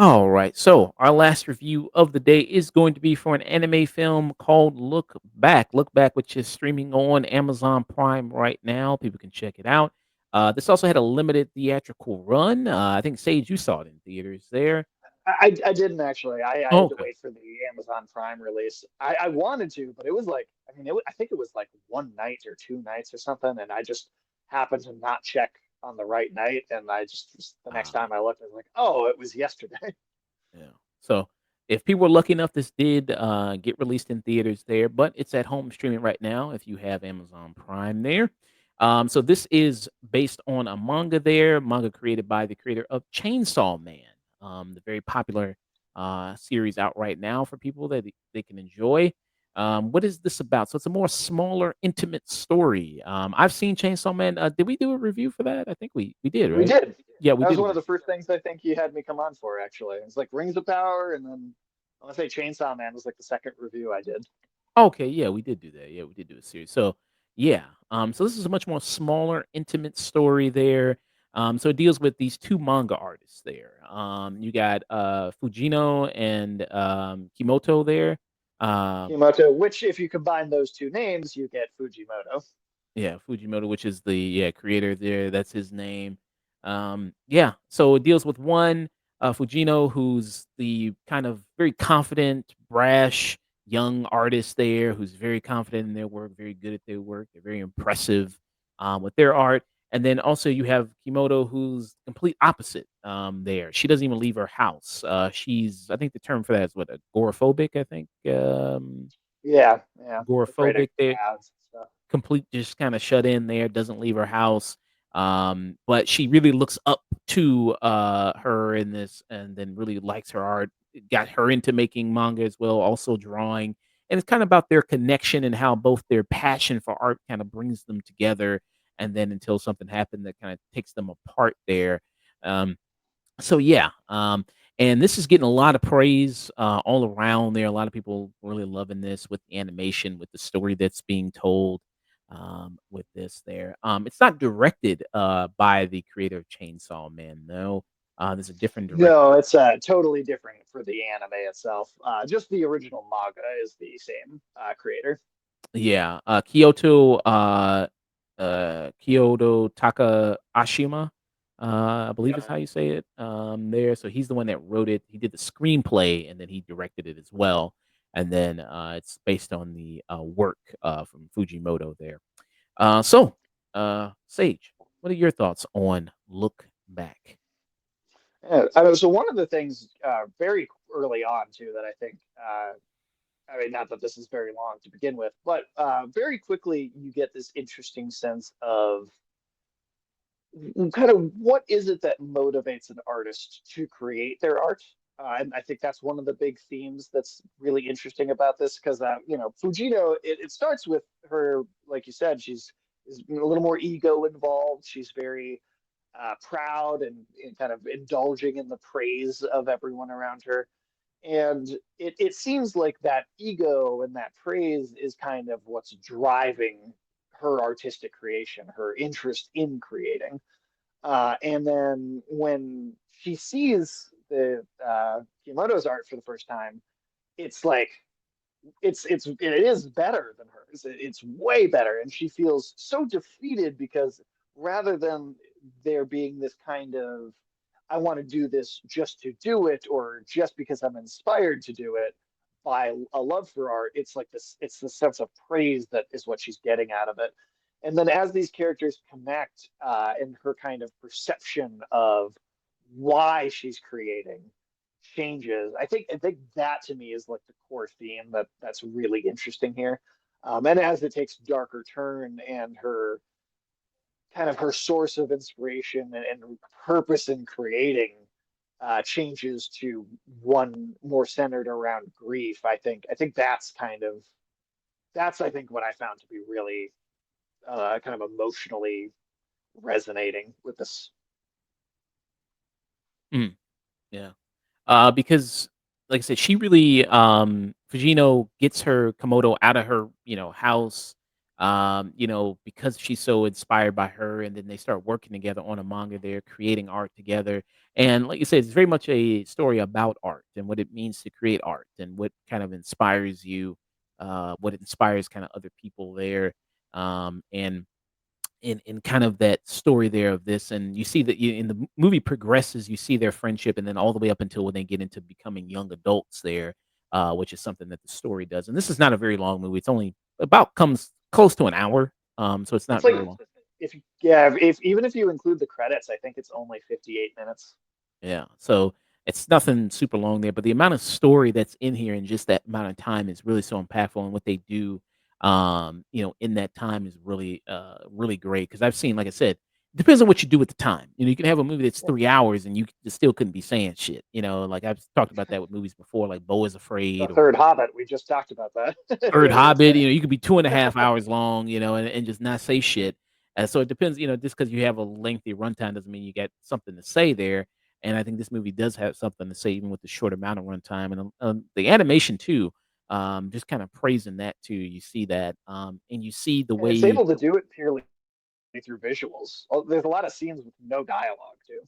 All right. So our last review of the day is going to be for an anime film called Look Back. Look Back, which is streaming on Amazon Prime right now. People can check it out. This also had a limited theatrical run. I think Sage, you saw it in theaters there. I didn't actually. I Oh, had to okay. wait for the Amazon Prime release. I wanted to, but it was like, I mean, I think it was like one night or two nights or something, and I just happened to not check on the right night, and the next Ah, time I looked, I was like, oh, it was yesterday. yeah. So if people were lucky enough, this did get released in theaters there, but it's at home streaming right now if you have Amazon Prime there. So this is based on a manga there, manga created by the creator of Chainsaw Man, the very popular series out right now for people that they can enjoy. What is this about? So it's a more smaller, intimate story. I've seen Chainsaw Man. Did we do a review for that? I think we did, We right? did. Yeah, we That was did. one of the first things I think you had me come on for, actually. It's like Rings of Power, and then I want to say Chainsaw Man was like the second review I did. Okay, yeah, we did do that. Yeah, we did do a series. So, yeah, so this is a much more smaller, intimate story there. So it deals with these two manga artists there. You got Fujino and Kimoto there. Um, Kimoto, which if you combine those two names, you get Fujimoto. Yeah, Fujimoto, which is the creator there. That's his name. Yeah, so it deals with one Fujino, who's the kind of very confident, brash young artist there, who's very confident in their work, very good at their work. They're very impressive with their art. And then also you have Kimoto, who's complete opposite there. She doesn't even leave her house. She's, I think the term for that is what, agoraphobic. I think Yeah, yeah. Afraid of agoraphobic there, crowds and stuff. complete, just kinda shut in there, doesn't leave her house, but she really looks up to, her in this and then really likes her art. It got her into making manga as well, also drawing, and it's kinda about their connection and how both their passion for art kinda brings them together, and then until something happened that kinda takes them apart there. Um so yeah, and this is getting a lot of praise all around there. A lot of people really loving this with the animation, with the story that's being told with this there. It's not directed by the creator of Chainsaw Man, though. There's a different director. No, it's totally different for the anime itself. Just the original manga is the same creator. Yeah, Kyoto Takaashima, I believe Yep. is how you say it, there. So he's the one that wrote it. He did the screenplay and then he directed it as well. And then it's based on the work from Fujimoto there. Sage, what are your thoughts on Look Back? Yeah, so one of the things very early on too that I think, I mean, not that this is very long to begin with, but very quickly you get this interesting sense of kind of what is it that motivates an artist to create their art. And I think that's one of the big themes that's really interesting about this because, Fujino, it starts with her, like you said, she's is a little more ego involved. She's very proud and kind of indulging in the praise of everyone around her. And it seems like that ego and that praise is kind of what's driving her artistic creation, her interest in creating. And then when she sees the Kimoto's art for the first time, it's like it is better than hers. It's way better, and she feels so defeated because rather than there being this kind of I want to do this just to do it or just because I'm inspired to do it by a love for art, it's like this. It's the sense of praise that is what she's getting out of it. And then as these characters connect in her kind of perception of why she's creating changes. I think that to me is like the core theme that's really interesting here. And as it takes darker turn and her kind of her source of inspiration and purpose in creating changes to one more centered around grief. I think that's I think what I found to be really kind of emotionally resonating with this. Mm. Yeah. Because like I said, she really Fujino gets her Komodo out of her, house, because she's so inspired by her, and then they start working together on a manga. They're creating art together. And like you said, it's very much a story about art and what it means to create art and what kind of inspires you, what inspires kind of other people there. And in kind of that story there of this, and you see that in the movie progresses, you see their friendship, and then all the way up until when they get into becoming young adults there, which is something that the story does. And this is not a very long movie; it's only about comes close to an hour, so it's It's not like very long. if even if you include the credits, I think it's only 58 minutes. Yeah, so it's nothing super long there, but the amount of story that's in here in just that amount of time is really so impactful, and what they do, in that time is really, really great. Because I've seen, like I said, depends on what you do at the time. You can have a movie that's Yeah. 3 hours and still couldn't be saying shit. Like I've talked about that with movies before, like Beau is The Afraid or third Hobbit, we just talked about that Third the other Hobbit. day. You could be 2.5 hours long, and just not say shit. So it depends, just because you have a lengthy runtime doesn't mean you get something to say there. And I think this movie does have something to say, even with the short amount of runtime, and the animation too. Just kind of praising that too. You see that, and you see the And it's way. able to do it purely through visuals. There's a lot of scenes with no dialogue too.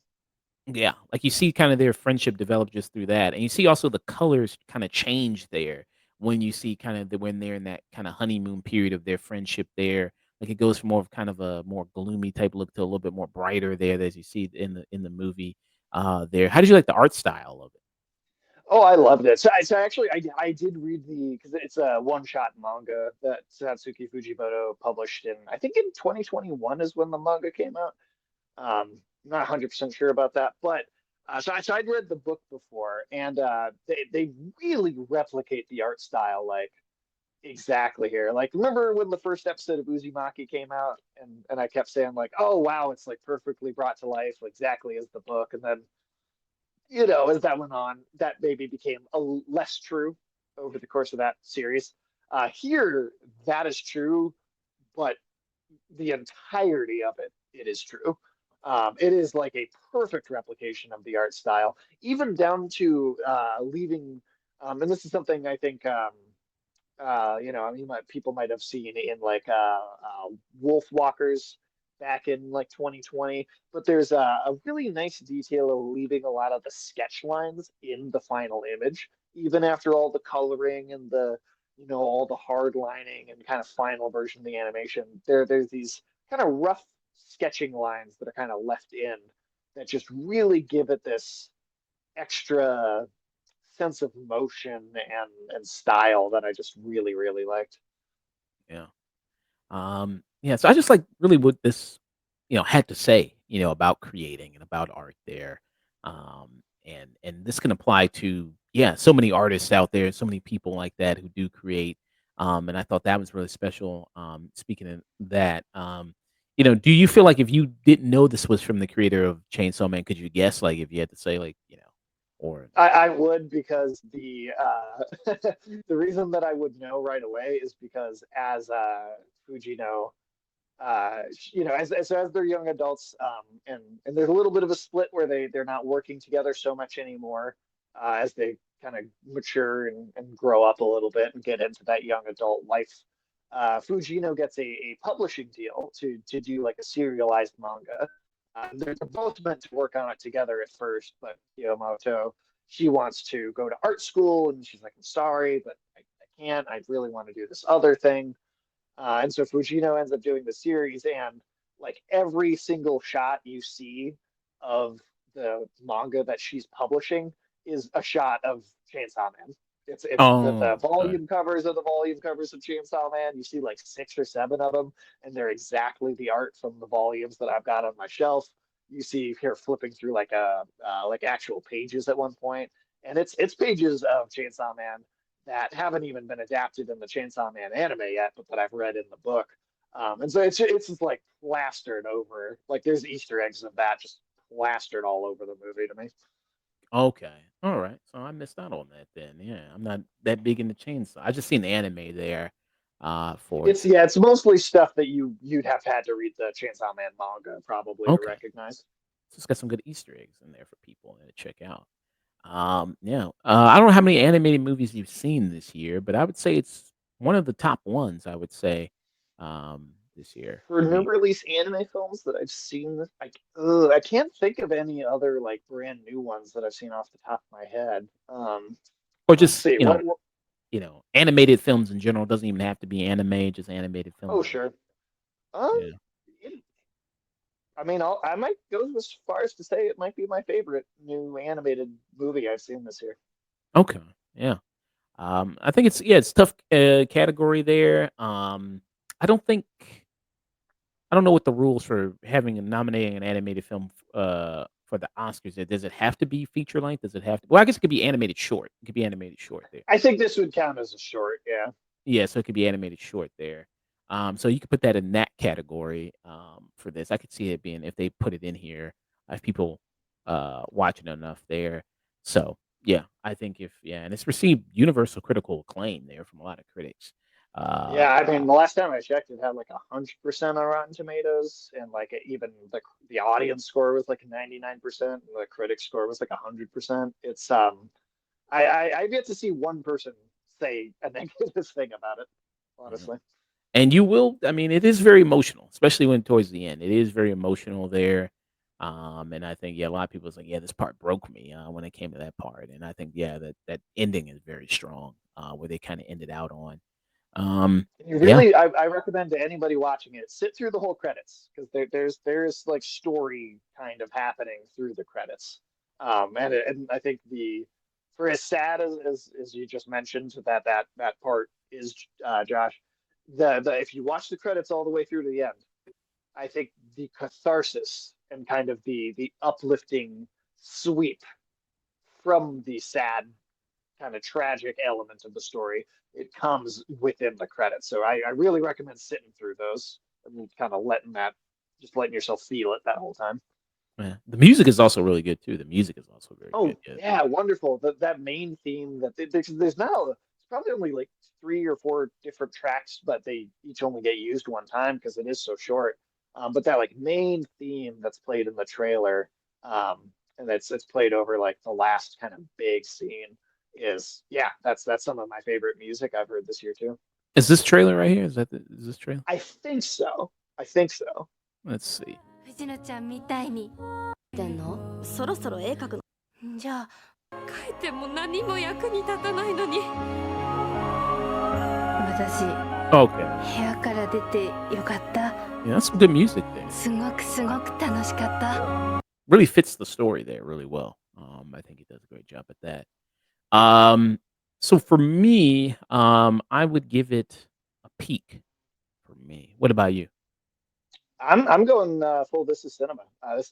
Yeah, like, you see kinda their friendship develop just through that, and you see also the colors kinda change there when you see kinda when they're in that kinda honeymoon period of their friendship there. Like, it goes from more of kind of a more gloomy type look to a little bit more brighter there as you see in the movie, there. How did you like the art style of it? Oh, I loved it. So actually, I did read the because it's a one-shot manga that Satsuki Fujimoto published in I think in 2021 is when the manga came out. Not 100% sure about that, but so I'd read the book before, and they really replicate the art style like exactly here. Like, remember when the first episode of Uzumaki came out, and I kept saying like, "Oh wow, it's like perfectly brought to life, exactly as the book." And then as that went on, that maybe became less true over the course of that series. Here, that is true, but the entirety of it is true. It is like a perfect replication of the art style, even down to leaving. And this is something I think I mean, people might have seen in like Wolf Walkers back in like 2020, but there's a really nice detail of leaving a lot of the sketch lines in the final image, even after all the coloring and all the hard lining and kind of final version of the animation. There's these kind of rough sketching lines that are kind of left in that just really give it this extra sense of motion and style that I just really really liked. Yeah. Yeah, so I just like really what this, had to say, about creating and about art there. And this can apply to, yeah, so many artists out there, so many people like that who do create. And I thought that was really special. Speaking of that, do you feel like if you didn't know this was from the creator of Chainsaw Man, could you guess, like, if you had to say, like, or I would because the reason that I would know right away is because as Fujino as they're young adults, and there's a little bit of a split where they're not working together so much anymore, as they kind of mature and grow up a little bit and get into that young adult life. Fujino gets a publishing deal to do like a serialized manga. They're both meant to work on it together at first, but Kiyomoto, she wants to go to art school, and she's like, I'm sorry, but I can't. I really want to do this other thing. And so Fujino ends up doing the series, and like every single shot you see of the manga that she's publishing is a shot of Chainsaw Man. It's the oh, okay. volume covers of the volume covers of Chainsaw Man. You see like 6 or 7 of them, and they're exactly the art from the volumes that I've got on my shelf. You see here flipping through like actual pages at one point, and it's pages of Chainsaw Man that haven't even been adapted in the Chainsaw Man anime yet, but that I've read in the book. And so it's just like plastered over. Like there's Easter eggs of that just plastered all over the movie to me. Okay. Alright. So I missed out on that then. Yeah, I'm not that big into Chainsaw. I just seen the anime there, for it. It's mostly stuff that you'd have had to read the Chainsaw Man manga probably to Okay. recognize. So it's got some good Easter eggs in there for people to check out. Yeah. I don't know how many animated movies you've seen this year, but I would say it's one of the top ones, I would say, this year For for new me. release anime films that I've seen, I can't think of any other like brand new ones that I've seen off the top of my head. Or Let's just, see. What animated films in general. Doesn't even have to be anime, just animated oh, films. sure. Um, Yeah. it, I mean, I might go as far as to say it might be my favorite new animated movie I've seen this year. Okay. Yeah. I think it's tough category there. I don't know what the rules for having and nominating an animated film for the Oscars is. Does it have to be feature length? Does it have to? Well, I guess it could be animated short. It could be animated short there. I think this would count as a short. Yeah. Yeah, so it could be animated short there. So you could put that in that category for this. I could see it being if they put it in here, if people watching enough there. So yeah, I think if yeah, and it's received universal critical acclaim there from a lot of critics. Uh, Yeah, I mean, the last time I checked, it had like 100% on Rotten Tomatoes, and like even the audience score was like 99%, and the critic score was like 100%. It's I've yet to see one person say a negative thing about it, yeah. honestly. And you will I mean, it is very emotional, especially when towards the end. It is very emotional there. And I think, yeah, a lot of people was like, yeah, this part broke me when it came to that part. And I think, yeah, that ending is very strong, where they kind of ended out on. You Yeah. really, I recommend to anybody watching it, sit through the whole credits because there's like story kind of happening through the credits. And I think the for as sad as you just mentioned that part is, Josh, the if you watch the credits all the way through to the end, I think the catharsis and kind of the uplifting sweep from the sad kind of tragic element of the story, it comes within the credits. So I really recommend sitting through those and kind of just letting yourself feel it that whole time. Yeah. The music is also really good too. The music is also very good. Oh Yeah. yeah, wonderful. That main theme there's now it's probably only like 3 or 4 different tracks, but they each only get used one time because it is so short. But that like main theme that's played in the trailer, and it's played over like the last kind of big scene is yeah, that's some of my favorite music I've heard this year too. Is this trailer right here? Is this trailer? I think so. I think so. Let's see. 藤野ちゃんみたいにてんのそろそろ絵描くのじゃあ描いても何も役に立たないのに私 Okay. 部屋から出てよかった Yeah, that's some good music there. すごく楽しかった Really fits the story there really well. I think he does a great job at that. So for me, I would give it a peak for me. What about you? I'm going full. This is cinema.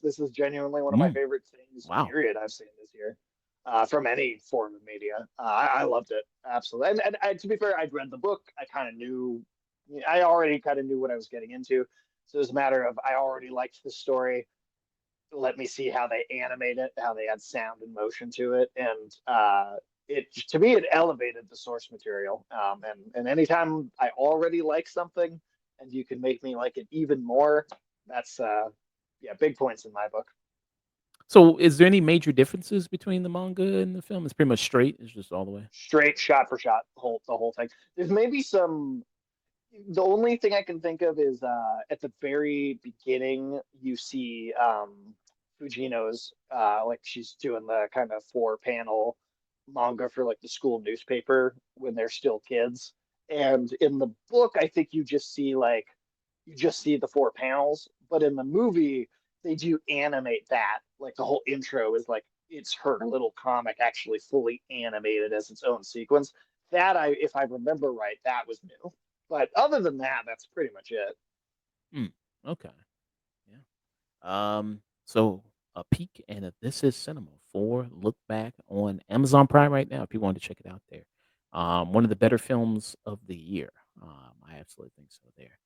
This is genuinely one of my Mm, favorite things. wow. Period. I've seen this year, from any form of media. I loved it absolutely. And to be fair, I'd read the book. I kind of knew. I already kind of knew what I was getting into. So it was a matter of I already liked the story. Let me see how they animate it, how they add sound and motion to it, and it to me it elevated the source material. And anytime I already like something, and you can make me like it even more, that's yeah, big points in my book. So is there any major differences between the manga and the film? It's pretty much straight. It's just all the way. Straight shot for shot, the whole thing. There's maybe some. The only thing I can think of is at the very beginning you see Fujino's like she's doing the kind of 4 panel manga for like the school newspaper when they're still kids. And in the book, I think you just see the 4 panels, but in the movie they do animate that. Like the whole intro is like it's her little comic actually fully animated as its own sequence. That I if I remember right, that was new. But other than that, that's pretty much it. Mm, okay. Yeah. So a peak and a This Is Cinema for look back on Amazon Prime right now. If you wanted to check it out there, one of the better films of the year. I absolutely think so. There.